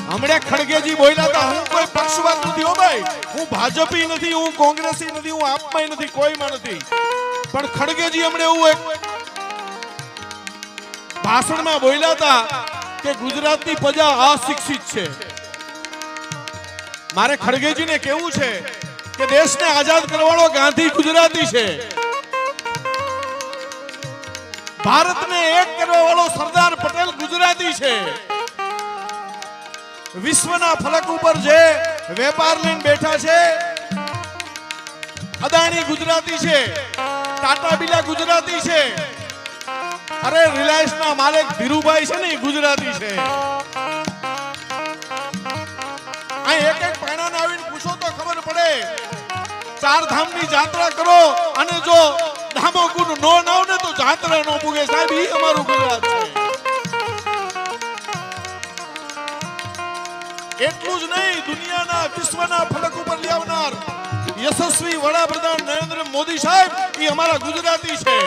હમણે ખડગેજી બોલ્યા હતા હું કોઈ પક્ષવાદ નથી હો ભાઈ, હું ભાજપી નથી, હું કોંગ્રેસી નથી, હું આપમાં નથી, કોઈમાં નથી, પણ ખડગેજી હમણે એવું એક ભાષણમાં બોલ્યા હતા કે ગુજરાતની પ્રજા અશિક્ષિત છે. મારે ખડગેજીને કહેવું છે કે દેશને આઝાદ કરવાવાળો ગાંધી ગુજરાતી છે, ભારતને એક કરવાવાળો સરદાર પટેલ ગુજરાતી છે, વિશ્વના ફલક ઉપર જે વેપાર લઈને બેઠા છે અદાણી ગુજરાતી છે, ટાટા બિરલા ગુજરાતી છે, અરે રિલાયન્સ ના માલિક ધીરુભાઈ છે ને એ ગુજરાતી છે. આ એક એક પાણાને આવીને પૂછો તો ખબર પડે. ચાર ધામની યાત્રા કરો અને જો ધામોકુન નો નાવ ને તો જાત્રા નો પૂગે સાહેબ, ઈ અમારું ગુજરાત છે. એટલું જ નહીં, દુનિયાના વિશ્વના ફલક ઉપર લાવનાર યશસ્વી વડાપ્રધાન નરેન્દ્ર મોદી સાહેબ એ અમારા ગુજરાતી છે.